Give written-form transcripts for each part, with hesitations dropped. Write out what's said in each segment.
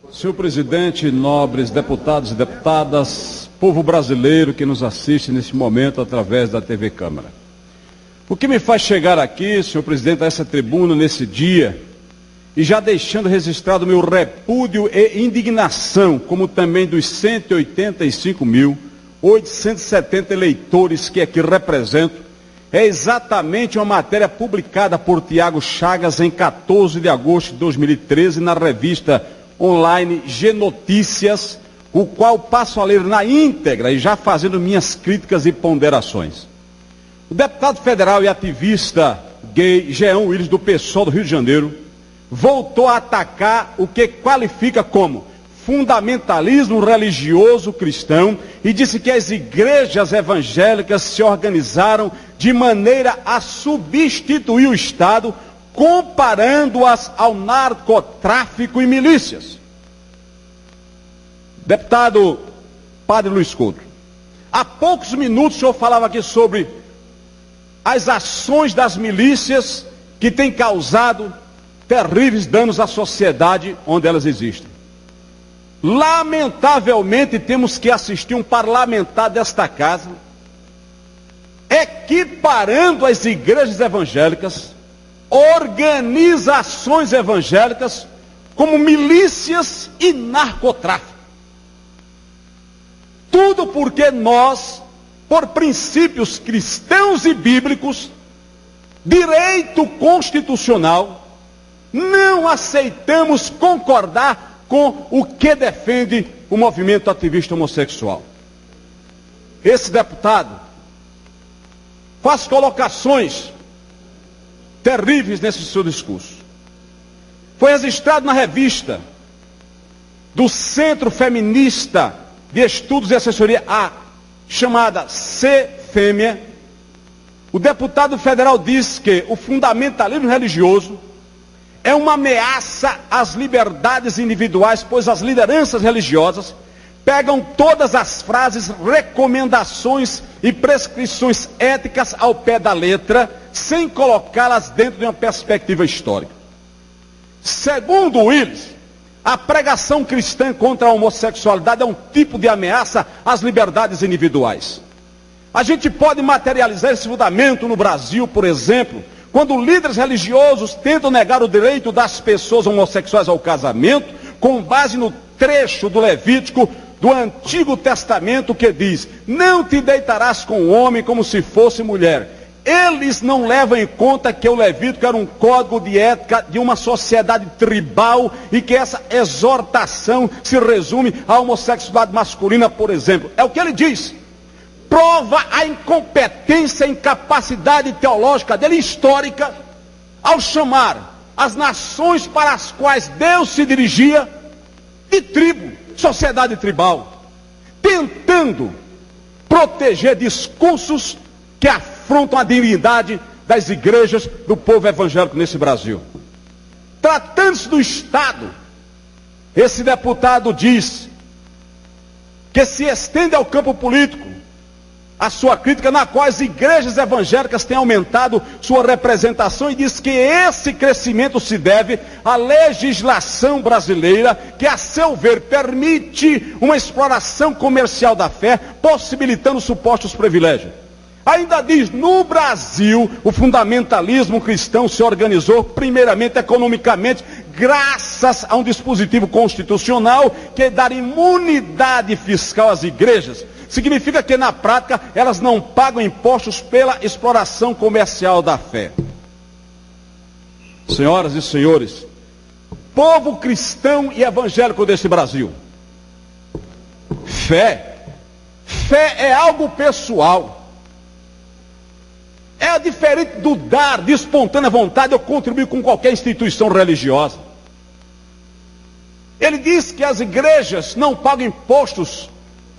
Senhor presidente, nobres deputados e deputadas, povo brasileiro que nos assiste nesse momento através da TV Câmara. O que me faz chegar aqui, senhor presidente, a essa tribuna nesse dia, e já deixando registrado meu repúdio e indignação, como também dos 185.870 eleitores que aqui represento, é exatamente uma matéria publicada por Tiago Chagas em 14 de agosto de 2013 na revista online G Notícias, o qual passo a ler na íntegra e já fazendo minhas críticas e ponderações. O deputado federal e ativista gay Jean Willis, do PSOL do Rio de Janeiro, voltou a atacar o que qualifica como fundamentalismo religioso cristão e disse que as igrejas evangélicas se organizaram de maneira a substituir o Estado, comparando-as ao narcotráfico e milícias. Deputado Padre Luiz Couto, há poucos minutos o senhor falava aqui sobre as ações das milícias que têm causado terríveis danos à sociedade onde elas existem. Lamentavelmente temos que assistir um parlamentar desta casa equiparando as igrejas evangélicas, organizações evangélicas, como milícias e narcotráfico. Tudo porque nós, por princípios cristãos e bíblicos, direito constitucional, não aceitamos concordar com o que defende o movimento ativista homossexual. Esse deputado faz colocações terríveis nesse seu discurso. Foi registrado na revista do Centro Feminista de Estudos e Assessoria, a chamada C-Fêmea. O deputado federal diz que o fundamentalismo religioso é uma ameaça às liberdades individuais, pois as lideranças religiosas pegam todas as frases, recomendações e prescrições éticas ao pé da letra, sem colocá-las dentro de uma perspectiva histórica. Segundo Willis, a pregação cristã contra a homossexualidade é um tipo de ameaça às liberdades individuais. A gente pode materializar esse fundamento no Brasil, por exemplo, quando líderes religiosos tentam negar o direito das pessoas homossexuais ao casamento, com base no trecho do Levítico do Antigo Testamento que diz: não te deitarás com o homem como se fosse mulher. Eles não levam em conta que o Levítico era um código de ética de uma sociedade tribal e que essa exortação se resume à homossexualidade masculina, por exemplo. É o que ele diz. Prova a incompetência e incapacidade teológica dele, histórica, ao chamar as nações para as quais Deus se dirigia de tribo, sociedade tribal, tentando proteger discursos que afrontam a dignidade das igrejas do povo evangélico nesse Brasil. Tratando-se do Estado, esse deputado diz que se estende ao campo político a sua crítica, na qual as igrejas evangélicas têm aumentado sua representação, e diz que esse crescimento se deve à legislação brasileira, que, a seu ver, permite uma exploração comercial da fé, possibilitando supostos privilégios. Ainda diz: no Brasil, o fundamentalismo cristão se organizou primeiramente economicamente, graças a um dispositivo constitucional que dá imunidade fiscal às igrejas. Significa que, na prática, elas não pagam impostos pela exploração comercial da fé. Senhoras e senhores, povo cristão e evangélico desse Brasil, fé é algo pessoal. É diferente do dar de espontânea vontade ou contribuir com qualquer instituição religiosa. Ele diz que as igrejas não pagam impostos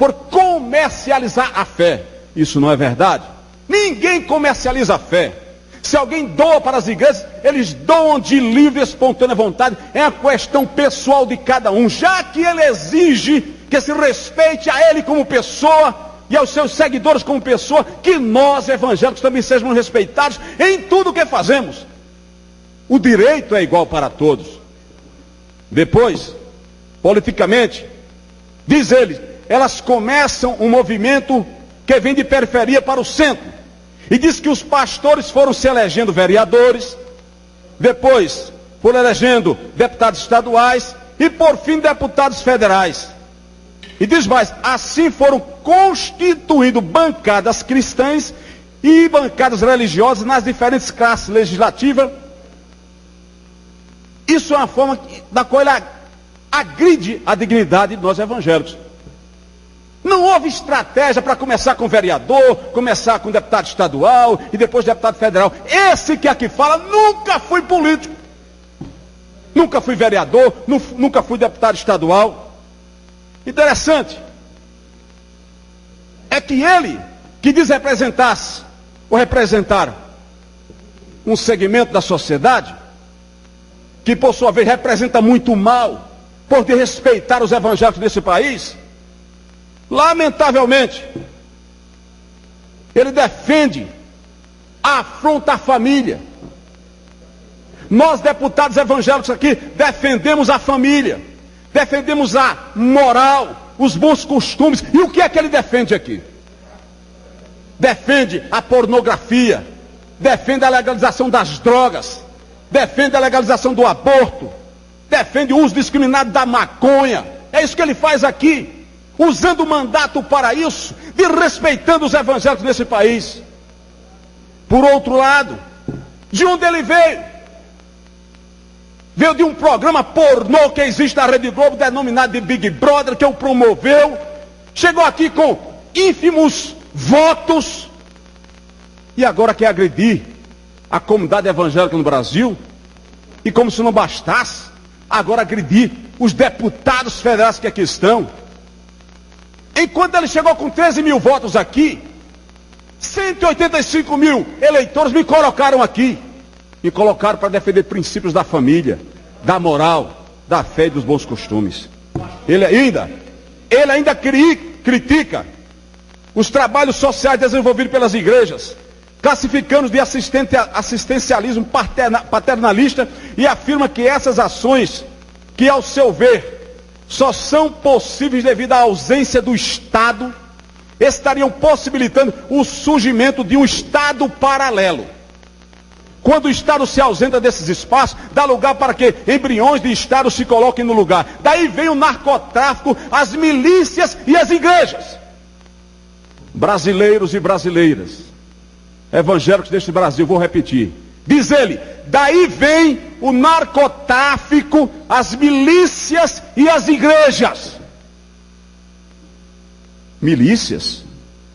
por comercializar a fé. Isso não é verdade. Ninguém comercializa a fé. Se alguém doa para as igrejas, eles doam de livre e espontânea vontade. É a questão pessoal de cada um, já que ele exige que se respeite a ele como pessoa e aos seus seguidores como pessoa, que nós evangélicos também sejamos respeitados em tudo o que fazemos. O direito é igual para todos. Depois, politicamente, diz ele, elas começam um movimento que vem de periferia para o centro. E diz que os pastores foram se elegendo vereadores, depois foram elegendo deputados estaduais e por fim deputados federais. E diz mais, assim foram constituindo bancadas cristãs e bancadas religiosas nas diferentes classes legislativas. Isso é uma forma da qual ele agride a dignidade de nós evangélicos. Não houve estratégia para começar com vereador, começar com deputado estadual e depois deputado federal. Esse que aqui fala nunca fui político, nunca fui vereador, nunca fui deputado estadual. Interessante é que ele, que diz representasse ou representar um segmento da sociedade, que por sua vez representa muito mal, por desrespeitar os evangélicos desse país, lamentavelmente, ele defende a afronta à família. Nós, deputados evangélicos aqui, defendemos a família, defendemos a moral, os bons costumes. E o que é que ele defende aqui? Defende a pornografia, defende a legalização das drogas, defende a legalização do aborto, defende o uso discriminado da maconha. É isso que ele faz aqui, usando o mandato para isso, desrespeitando os evangélicos nesse país. Por outro lado, de onde ele veio? Veio de um programa pornô que existe na Rede Globo, denominado de Big Brother, que o promoveu. Chegou aqui com ínfimos votos e agora quer agredir a comunidade evangélica no Brasil. E como se não bastasse, agora agredir os deputados federais que aqui estão. Enquanto ele chegou com 13 mil votos aqui, 185 mil eleitores me colocaram aqui. Me colocaram para defender princípios da família, da moral, da fé e dos bons costumes. Ele ainda critica os trabalhos sociais desenvolvidos pelas igrejas, classificando-os de assistencialismo paternalista, e afirma que essas ações, que ao seu ver só são possíveis devido à ausência do Estado, estariam possibilitando o surgimento de um Estado paralelo. Quando o Estado se ausenta desses espaços, dá lugar para que embriões de Estado se coloquem no lugar. Daí vem o narcotráfico, as milícias e as igrejas. Brasileiros e brasileiras, evangélicos deste Brasil, vou repetir. Diz ele, daí vem o narcotráfico, as milícias e as igrejas. Milícias,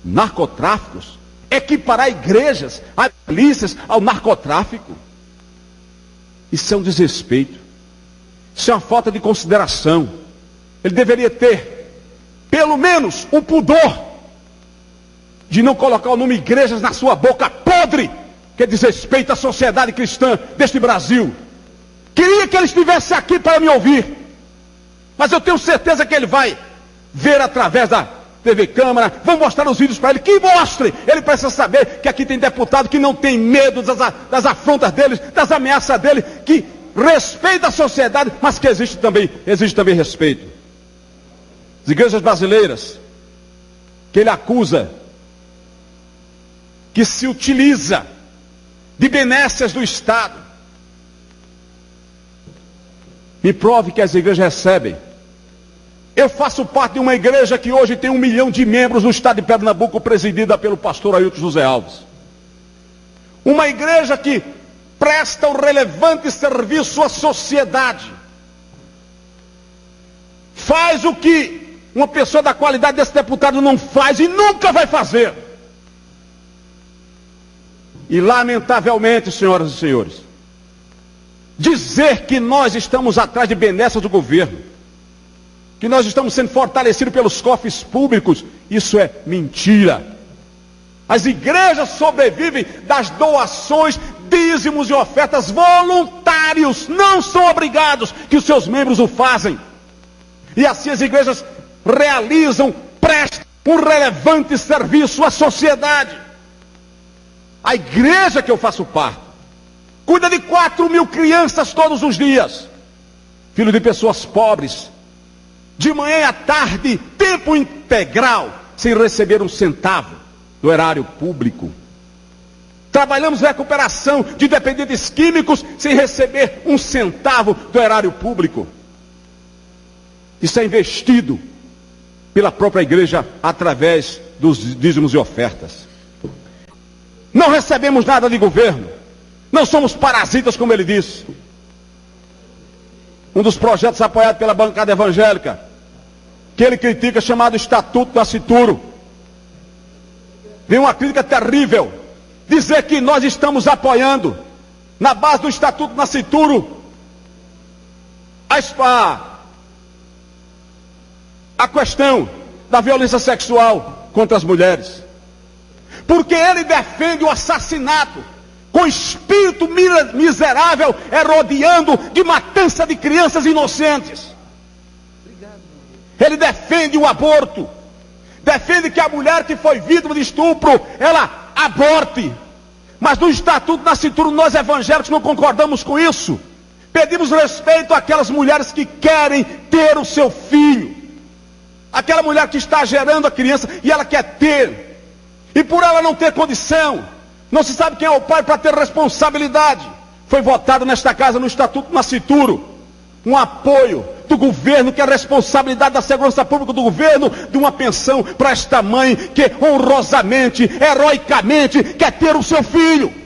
narcotráficos, equiparar igrejas, as milícias ao narcotráfico. Isso é um desrespeito. Isso é uma falta de consideração. Ele deveria ter, pelo menos, um pudor de não colocar o nome igrejas na sua boca podre, que desrespeita a sociedade cristã deste Brasil. Queria que ele estivesse aqui para me ouvir, mas eu tenho certeza que ele vai ver através da TV Câmara. Vão mostrar os vídeos para ele, que mostre. Ele precisa saber que aqui tem deputado que não tem medo das afrontas deles, das ameaças dele, que respeita a sociedade, mas que existe também respeito. As igrejas brasileiras, que ele acusa, que se utiliza de benécias do Estado. Me prove que as igrejas recebem. Eu faço parte de uma igreja que hoje tem 1 milhão de membros no estado de Pernambuco, presidida pelo pastor Ailton José Alves. Uma igreja que presta um relevante serviço à sociedade. Faz o que uma pessoa da qualidade desse deputado não faz e nunca vai fazer. E lamentavelmente, senhoras e senhores, dizer que nós estamos atrás de benesses do governo, que nós estamos sendo fortalecidos pelos cofres públicos, isso é mentira. As igrejas sobrevivem das doações, dízimos e ofertas voluntários, não são obrigados, que os seus membros o fazem. E assim as igrejas prestam um relevante serviço à sociedade. A igreja que eu faço parte cuida de 4 mil crianças todos os dias, filho de pessoas pobres, de manhã e à tarde, tempo integral, sem receber um centavo do erário público. Trabalhamos na recuperação de dependentes químicos sem receber um centavo do erário público. Isso é investido pela própria igreja através dos dízimos e ofertas. Não recebemos nada de governo. Não somos parasitas, como ele disse. Um dos projetos apoiados pela bancada evangélica, que ele critica, chamado Estatuto Nascituro. Vem uma crítica terrível. Dizer que nós estamos apoiando, na base do Estatuto Nascituro, a questão da violência sexual contra as mulheres. Porque ele defende o assassinato com espírito miserável, rodeando de matança de crianças inocentes. Ele defende o aborto. Defende que a mulher que foi vítima de estupro, ela aborte. Mas no Estatuto Nascituro, nós evangélicos não concordamos com isso. Pedimos respeito àquelas mulheres que querem ter o seu filho. Aquela mulher que está gerando a criança e ela quer ter. E por ela não ter condição, não se sabe quem é o pai para ter responsabilidade. Foi votado nesta casa, no Estatuto Nascituro, um apoio do governo, que é a responsabilidade da segurança pública do governo, de uma pensão para esta mãe que honrosamente, heroicamente quer ter o seu filho.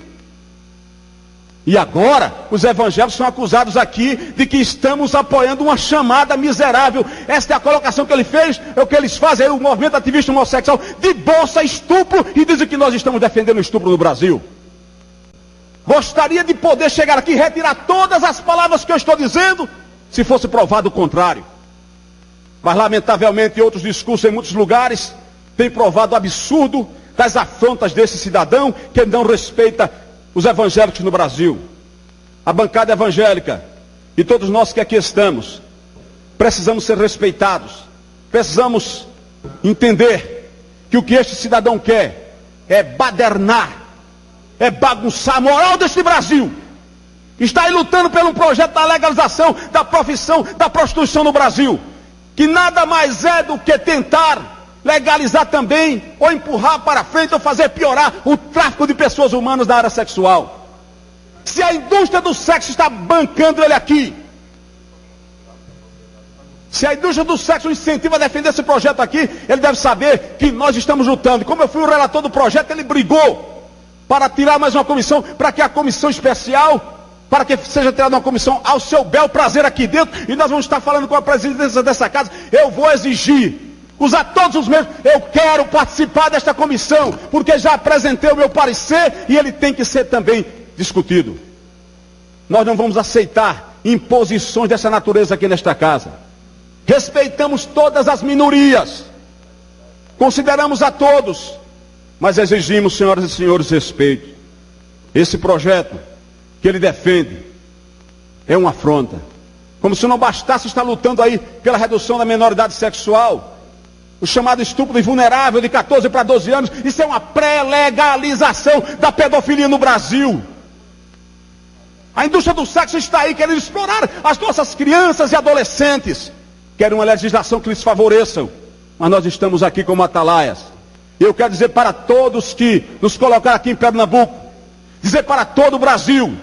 E agora, os evangélicos são acusados aqui de que estamos apoiando uma chamada miserável. Esta é a colocação que ele fez, é o que eles fazem, o movimento ativista homossexual, de bolsa estupro, e dizem que nós estamos defendendo o estupro no Brasil. Gostaria de poder chegar aqui e retirar todas as palavras que eu estou dizendo, se fosse provado o contrário. Mas lamentavelmente outros discursos em muitos lugares têm provado o absurdo das afrontas desse cidadão que não respeita os evangélicos no Brasil. A bancada evangélica e todos nós que aqui estamos precisamos ser respeitados. Precisamos entender que o que este cidadão quer é badernar, é bagunçar a moral deste Brasil. Está aí lutando por um projeto da legalização da profissão da prostituição no Brasil, que nada mais é do que tentar legalizar também, ou empurrar para frente, ou fazer piorar o tráfico de pessoas humanas na área sexual. Se a indústria do sexo está bancando ele aqui, se a indústria do sexo incentiva a defender esse projeto aqui, ele deve saber que nós estamos lutando. Como eu fui o relator do projeto, ele brigou para tirar mais uma comissão, para que a comissão especial, para que seja tirada uma comissão ao seu bel prazer aqui dentro, e nós vamos estar falando com a presidência dessa casa. Eu vou exigir, usar todos os meios, eu quero participar desta comissão, porque já apresentei o meu parecer, e ele tem que ser também discutido. Nós não vamos aceitar imposições dessa natureza aqui nesta casa. Respeitamos todas as minorias, consideramos a todos, mas exigimos, senhoras e senhores, respeito. Esse projeto que ele defende é uma afronta. Como se não bastasse estar lutando aí pela redução da menoridade sexual, o chamado estupro vulnerável de 14 para 12 anos, isso é uma pré-legalização da pedofilia no Brasil. A indústria do sexo está aí querendo explorar as nossas crianças e adolescentes. Querem uma legislação que lhes favoreçam, mas nós estamos aqui como atalaias. E eu quero dizer para todos que nos colocaram aqui em Pernambuco, dizer para todo o Brasil,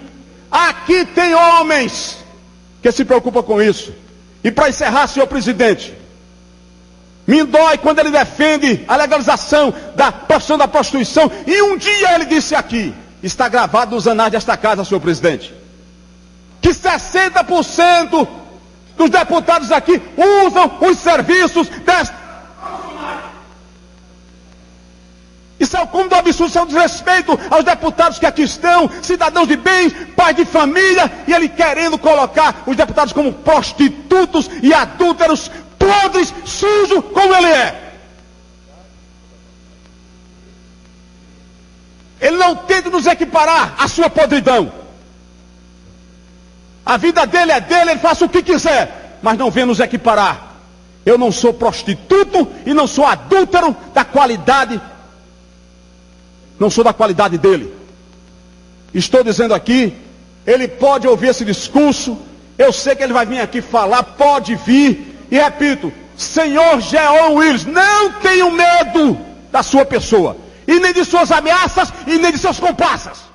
aqui tem homens que se preocupam com isso. E para encerrar, senhor presidente, me dói quando ele defende a legalização da profissão da prostituição. E um dia ele disse aqui, está gravado nos anais desta casa, senhor presidente, que 60% dos deputados aqui usam os serviços desta. Isso é o cúmulo do absurdo, isso é um desrespeito aos deputados que aqui estão, cidadãos de bem, pais de família, e ele querendo colocar os deputados como prostitutos e adúlteros, podres, sujos, como ele é. Ele não tenta nos equiparar à sua podridão. A vida dele é dele, ele faça o que quiser, mas não venha nos equiparar. Eu não sou prostituto e não sou adúltero da qualidade, não sou da qualidade dele. Estou dizendo aqui, ele pode ouvir esse discurso, eu sei que ele vai vir aqui falar, pode vir, e repito, senhor Jean Willis, não tenho medo da sua pessoa, e nem de suas ameaças, e nem de seus comparsas.